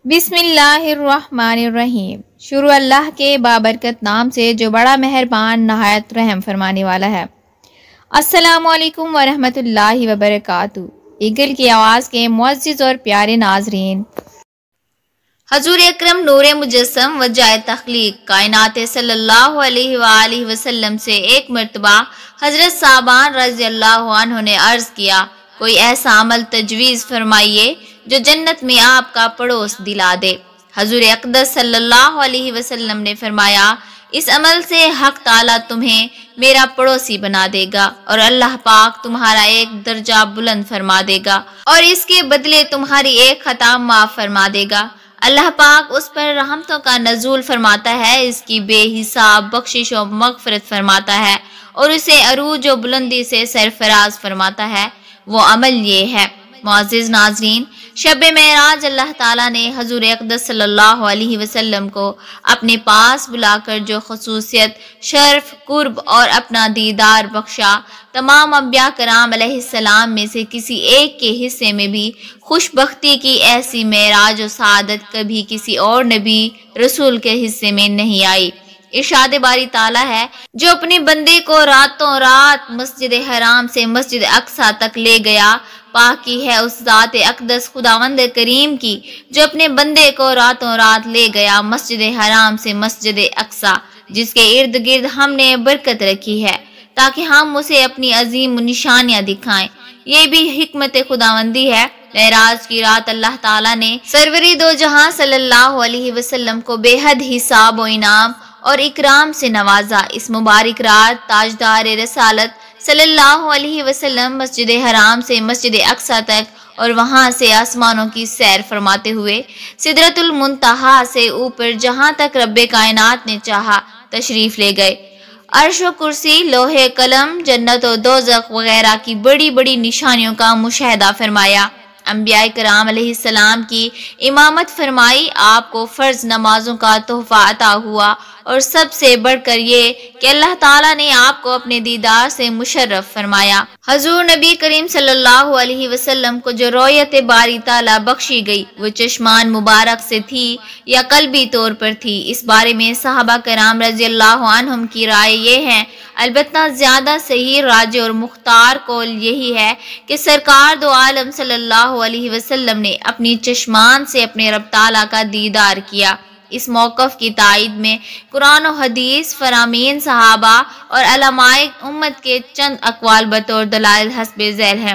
بسم اللہ الرحمن الرحیم۔ شروع اللہ کے بابرکت نام سے جو بڑا مہربان نہایت رحم فرمانے والا ہے۔ السلام علیکم ورحمۃ اللہ وبرکاتہ۔ ایگل کی آواز کے معزز اور پیارے ناظرین، حضور اکرم نور مجسم و جائے تخلیق کائنات صلی اللہ علیہ وآلہ وسلم سے ایک مرتبہ حضرت صابان رضی اللہ عنہ نے عرض کیا، کوئی ایسا عمل تجویز فرمائیے جو جنت میں آپ کا پڑوس دلا دے۔ حضور اقدس صلی اللہ علیہ وسلم نے فرمایا، اس عمل سے حق تعالیٰ تمہیں میرا پڑوسی بنا دے گا اور اللہ پاک تمہارا ایک درجہ بلند فرما دے گا اور اس کے بدلے تمہاری ایک خطا معاف فرما دے گا۔ اللہ پاک اس پر رحمتوں کا نزول فرماتا ہے، اس کی بے حساب بخشش و مغفرت فرماتا ہے اور اسے عروج و بلندی سے سرفراز فرماتا ہے۔ وہ عمل یہ ہے۔ معزز ناظرین، شب معراج اللہ تعالیٰ نے حضور اقدس صلی اللہ علیہ وسلم کو اپنے پاس بلا کر جو خصوصیت، شرف، قرب اور اپنا دیدار بخشا، تمام انبیاء کرام علیہ السلام میں سے کسی ایک کے حصے میں بھی خوش بختی کی ایسی معراج و سعادت کبھی کسی اور نبی رسول کے حصے میں نہیں آئی۔ ارشاد باری تعالیٰ ہے، جو اپنے بندے کو راتوں رات مسجد حرام سے مسجد اقصی تک لے گیا، پاکی ہے اس ذات اقدس خداوند کریم کی جو اپنے بندے کو راتوں رات لے گیا مسجد حرام سے مسجد اقصی، جس کے ارد گرد ہم نے برکت رکھی ہے تاکہ ہم اسے اپنی عظیم نشانیاں دکھائیں۔ یہ بھی حکمت خداوندی ہے۔ معراج کی رات اللہ تعالیٰ نے سروری دو جہاں صلی اللہ علیہ وسلم کو بے حد حساب و انعام اور اکرام سے نوازا۔ اس مبارک رات تاجدار رسالت صلی اللہ علیہ وسلم مسجد حرام سے مسجد اقصی تک اور وہاں سے آسمانوں کی سیر فرماتے ہوئے سدرۃ المنتہا سے اوپر جہاں تک رب کائنات نے چاہا تشریف لے گئے۔ عرش و کرسی، لوح قلم، جنت و دوزخ وغیرہ کی بڑی بڑی نشانیوں کا مشاہدہ فرمایا۔ انبیاء کرام علیہ السلام کی امامت فرمائی، آپ کو فرض نمازوں کا تحفہ عطا ہوا اور سب سے بڑھ کر یہ کہ اللہ تعالیٰ نے آپ کو اپنے دیدار سے مشرف فرمایا۔ حضور نبی کریم صلی اللہ علیہ وسلم کو جو رؤیت باری تعالیٰ بخشی گئی وہ چشمان مبارک سے تھی یا قلبی طور پر تھی، اس بارے میں صحابہ کرام رضی اللہ عنہم کی رائے یہ ہے، البتہ زیادہ صحیح راجع اور مختار قول یہی ہے کہ سرکار دو عالم صلی اللہ علیہ وسلم نے اپنی چشمان سے اپنے رب تعالیٰ کا دیدار کیا۔ اس موقف کی تائید میں قرآن و حدیث، فرامین صحابہ اور علماء امت کے چند اقوال بطور دلائل حسب ذیل ہیں۔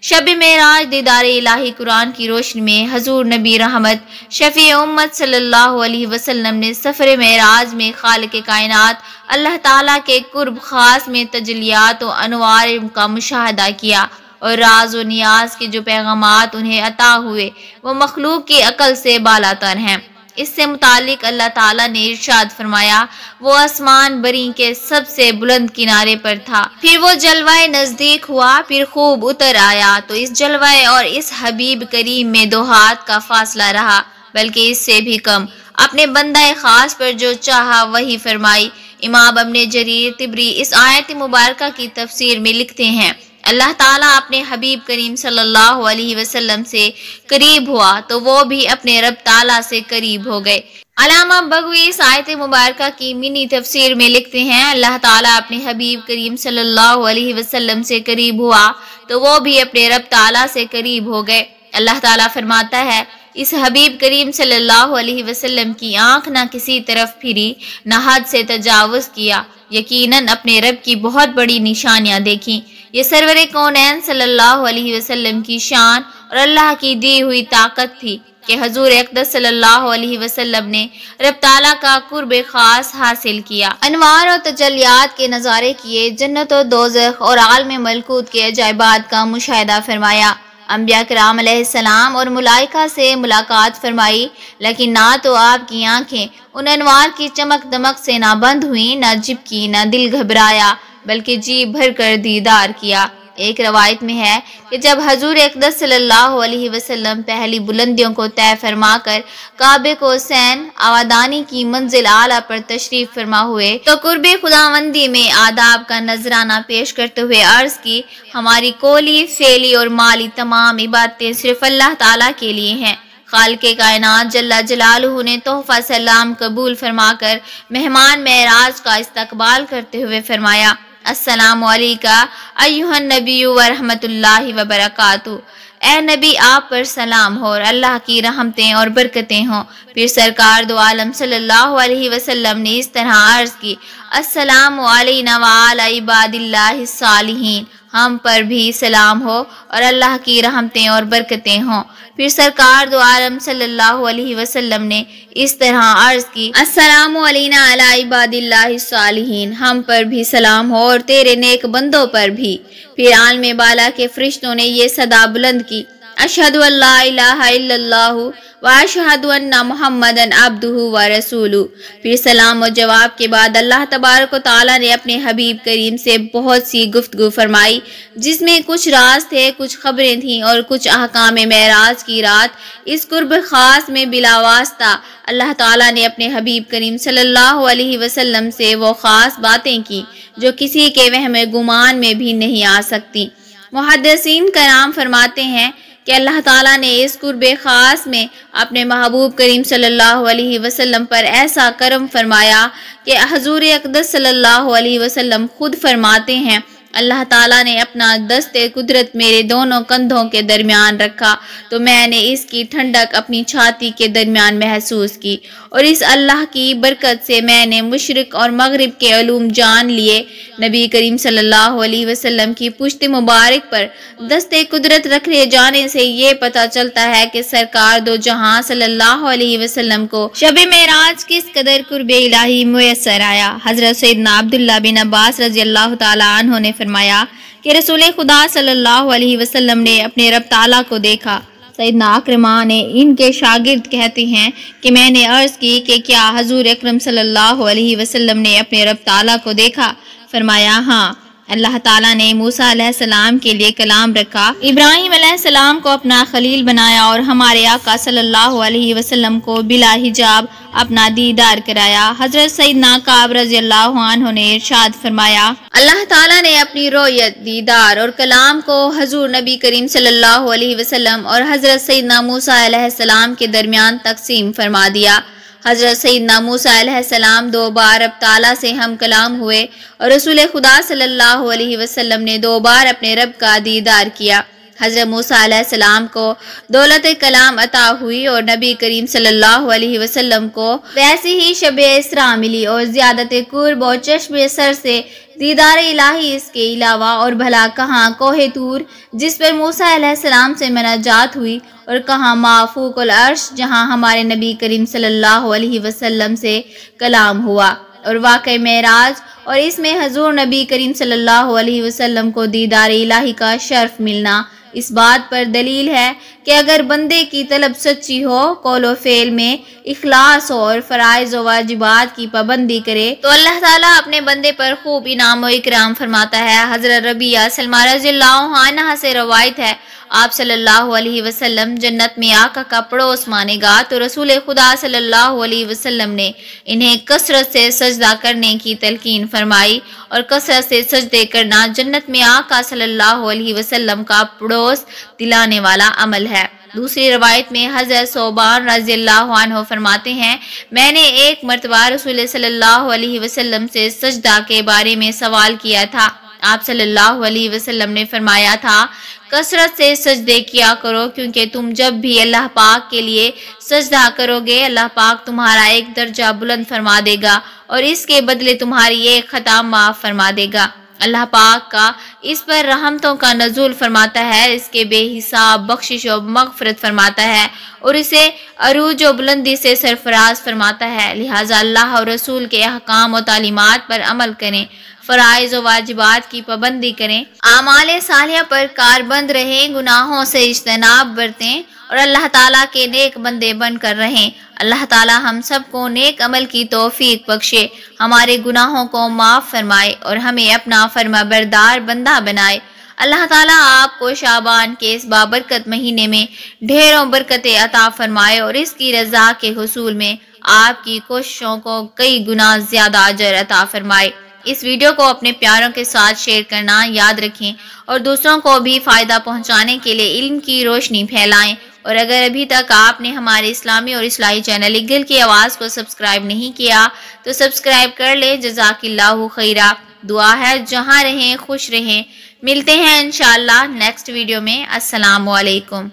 شب معراج دیدار الہی قرآن کی روشنی میں حضور نبی رحمت شفیع امت صلی اللہ علیہ وسلم نے سفر معراج میں خالق کائنات اللہ تعالیٰ کے قرب خاص میں تجلیات و انوار کا مشاہدہ کیا اور راز و نیاز کے جو پیغامات انہیں عطا ہوئے وہ مخلوق کی عقل سے بالاتر ہیں۔ اس سے متعلق اللہ تعالیٰ نے ارشاد فرمایا، وہ آسمان بری کے سب سے بلند کنارے پر تھا، پھر وہ جلوہ نزدیک ہوا، پھر خوب اتر آیا تو اس جلوہ اور اس حبیب کریم میں 2 ہاتھ کا فاصلہ رہا، بلکہ اس سے بھی کم۔ اپنے بندہ خاص پر جو چاہا وہی فرمائی۔ امام ابن جریر طبری اس آیت مبارکہ کی تفسیر میں لکھتے ہیں، اللہ تعالیٰ اپنے حبیب کریم صلی اللہ علیہ وسلم سے قریب ہوا تو وہ بھی اپنے رب تعالیٰ سے قریب ہو گئے۔ علامہ بغوی اس آیت مبارکہ کی منی تفسیر میں لکھتے ہیں، اللہ تعالیٰ اپنے حبیب کریم صلی اللہ علیہ وسلم سے قریب ہوا تو وہ بھی اپنے رب تعالیٰ سے قریب ہو گئے۔ اللہ تعالیٰ فرماتا ہے، اس حبیب کریم صلی اللہ علیہ وسلم کی آنکھ نہ کسی طرف پھری، نہ حد سے تجاوز کیا، یقیناً اپنے رب کی بہت بڑی نشانیاں دیکھیں۔ یہ سرور کونین صلی اللہ علیہ وسلم کی شان اور اللہ کی دی ہوئی طاقت تھی کہ حضور اقدس صلی اللہ علیہ وسلم نے رب تعالیٰ کا قرب خاص حاصل کیا، انوار و تجلیات کے نظارے کیے، جنت و دوزخ اور عالم ملکوت کے عجائبات کا مشاہدہ فرمایا، انبیاء کرام علیہ السلام اور ملائکہ سے ملاقات فرمائی، لیکن نہ تو آپ کی آنکھیں ان انوار کی چمک دمک سے نہ بند ہوئیں، نہ جھپکی، نہ دل گھبرایا، بلکہ جی بھر کر دیدار کیا۔ ایک روایت میں ہے کہ جب حضور اقدس صلی اللہ علیہ وسلم پہلی بلندیوں کو طے فرما کر کعبے کو حسین آبادانی کی منزل اعلیٰ پر تشریف فرما ہوئے تو قرب خداوندی میں آداب کا نذرانہ پیش کرتے ہوئے عرض کی، ہماری قولی، فعلی اور مالی تمام عبادتیں صرف اللہ تعالیٰ کے لیے ہیں، خالق کائنات جل جلالہ نے تحفہ سلام قبول فرما کر مہمان معراج کا استقبال کرتے ہوئے فرمایا، السلام علیکہ ایھا النبی ورحمۃ اللہ وبرکاتہ۔ اے نبی آپ پر سلام ہو اور اللہ کی رحمتیں اور برکتیں ہوں۔ پھر سرکار دو عالم صلی اللہ علیہ وسلم نے اس طرح عرض کی، السلام علینا وعلی عباد اللہ الصالحین، ہم پر بھی سلام ہو اور اللہ کی رحمتیں اور برکتیں ہوں۔ پھر سرکار دو عالم صلی اللہ علیہ وسلم نے اس طرح عرض کی، السلام علینا علی عباد اللہ الصالحین، ہم پر بھی سلام ہو اور تیرے نیک بندوں پر بھی۔ پھر عالم بالا کے فرشتوں نے یہ صدا بلند کی، اشہد ان لا الہ الا اللہ واشہد ان محمدًا عبدہ ورسولہ۔ پھر سلام و جواب کے بعد اللہ تبارک و تعالیٰ نے اپنے حبیب کریم سے بہت سی گفتگو فرمائی، جس میں کچھ راز تھے، کچھ خبریں تھیں اور کچھ احکام معراج کی رات۔ اس قرب خاص میں بلا واسطہ اللہ تعالیٰ نے اپنے حبیب کریم صلی اللہ علیہ وسلم سے وہ خاص باتیں کی جو کسی کے وہم گمان میں بھی نہیں آ سکتی۔ محدثین کرام فرماتے ہیں کہ اللہ تعالیٰ نے اس قرب خاص میں اپنے محبوب کریم صلی اللہ علیہ وسلم پر ایسا کرم فرمایا کہ حضور اقدس صلی اللہ علیہ وسلم خود فرماتے ہیں، اللہ تعالیٰ نے اپنا دست قدرت میرے دونوں کندھوں کے درمیان رکھا تو میں نے اس کی ٹھنڈک اپنی چھاتی کے درمیان محسوس کی، اور اس اللہ کی برکت سے میں نے مشرق اور مغرب کے علوم جان لیے۔ نبی کریم صلی اللہ علیہ وسلم کی پشت مبارک پر دست قدرت رکھے جانے سے یہ پتہ چلتا ہے کہ سرکار دو جہاں صلی اللہ علیہ وسلم کو شب معراج کس قدر قرب الہی میسر آیا۔ حضرت سیدنا عبداللہ بن عباس رضی اللہ تعالیٰ عنہ نے فرمایا کہ رسول خدا صلی اللہ علیہ وسلم نے اپنے رب تعالیٰ کو دیکھا۔ سیدنا اکرمہ نے ان کے شاگرد کہتے ہیں کہ میں نے عرض کی کہ کیا حضور اکرم صلی اللہ علیہ وسلم نے اپنے رب تعالیٰ کو دیکھا؟ فرمایا ہاں۔ اللہ تعالیٰ نے موسیٰ علیہ السلام کے لیے کلام رکھا، ابراہیم علیہ السلام کو اپنا خلیل بنایا اور ہمارے آقا صلی اللہ علیہ وسلم کو بلا حجاب اپنا دیدار کرایا۔ حضرت سیدنا کعب رضی اللہ عنہ نے ارشاد فرمایا، اللہ تعالیٰ نے اپنی رؤیت، دیدار اور کلام کو حضور نبی کریم صلی اللہ علیہ وسلم اور حضرت سیدنا موسیٰ علیہ السلام کے درمیان تقسیم فرما دیا۔ حضرت سیدنا موسیٰ علیہ السلام 2 بار رب تعالیٰ سے ہم کلام ہوئے اور رسول خدا صلی اللہ علیہ وسلم نے 2 بار اپنے رب کا دیدار کیا۔ حضرت موسیٰ علیہ السلام کو دولت کلام عطا ہوئی اور نبی کریم صلی اللہ علیہ وسلم کو ویسے ہی شب اسراء ملی اور زیادت قرب اور چشم سر سے دیدار الہی۔ اس کے علاوہ اور بھلا کہاں کوہ طور جس پر موسیٰ علیہ السلام سے مناجات ہوئی، اور کہاں فوق العرش جہاں ہمارے نبی کریم صلی اللہ علیہ وسلم سے کلام ہوا، اور واقع معراج اور اس میں حضور نبی کریم صلی اللہ علیہ وسلم کو دیدار الہی کا شرف ملنا اس بات پر دلیل ہے کہ اگر بندے کی طلب سچی ہو، قول و فعل میں اخلاص ہو اور فرائض و واجبات کی پابندی کرے تو اللہ تعالیٰ اپنے بندے پر خوب انعام و اکرام فرماتا ہے۔ حضرت ربیعہ سلمہ رضی اللہ عنہ سے روایت ہے، آپ صلی اللہ علیہ وسلم جنت میں آقا کا پڑوس مانے گا تو رسول خدا صلی اللہ علیہ وسلم نے انہیں کثرت سے سجدہ کرنے کی تلقین فرمائی، اور کثرت سے سجدے کرنا جنت میں آقا صلی اللہ علیہ وسلم کا پڑوس دلانے والا عمل ہے۔ دوسری روایت میں حضرت ثوبان رضی اللہ عنہ فرماتے ہیں، میں نے ایک مرتبہ رسول صلی اللہ علیہ وسلم سے سجدہ کے بارے میں سوال کیا تھا۔ آپ صلی اللہ علیہ وسلم نے فرمایا تھا، کثرت سے سجدے کیا کرو، کیونکہ تم جب بھی اللہ پاک کے لیے سجدہ کرو گے اللہ پاک تمہارا ایک درجہ بلند فرما دے گا اور اس کے بدلے تمہاری ایک خطا معاف فرما دے گا۔ اللہ پاک کا اس پر رحمتوں کا نزول فرماتا ہے، اس کے بے حساب بخشش و مغفرت فرماتا ہے اور اسے عروج و بلندی سے سرفراز فرماتا ہے۔ لہٰذا اللہ اور رسول کے احکام و تعلیمات پر عمل کریں، فرائض و واجبات کی پابندی کریں، اعمال صالحہ پر کاربند رہیں، گناہوں سے اجتناب برتیں اور اللہ تعالیٰ کے نیک بندے بن کر رہیں۔ اللہ تعالیٰ ہم سب کو نیک عمل کی توفیق بخشے، ہمارے گناہوں کو معاف فرمائے اور ہمیں اپنا فرما بردار بندہ بنائے۔ اللہ تعالیٰ آپ کو شعبان کے اس بابرکت مہینے میں ڈھیروں برکتیں عطا فرمائے اور اس کی رضا کے حصول میں آپ کی کوششوں کو کئی گنا زیادہ اجر عطا فرمائے۔ اس ویڈیو کو اپنے پیاروں کے ساتھ شیئر کرنا یاد رکھیں اور دوسروں کو بھی فائدہ پہنچانے کے لیے علم کی روشنی پھیلائیں۔ اور اگر ابھی تک آپ نے ہمارے اسلامی اور اصلاحی چینل ایک دل کی آواز کو سبسکرائب نہیں کیا تو سبسکرائب کر لیں۔ جزاک اللہ خیرہ۔ دعا ہے جہاں رہیں خوش رہیں۔ ملتے ہیں انشاءاللہ نیکسٹ ویڈیو میں۔ السلام علیکم۔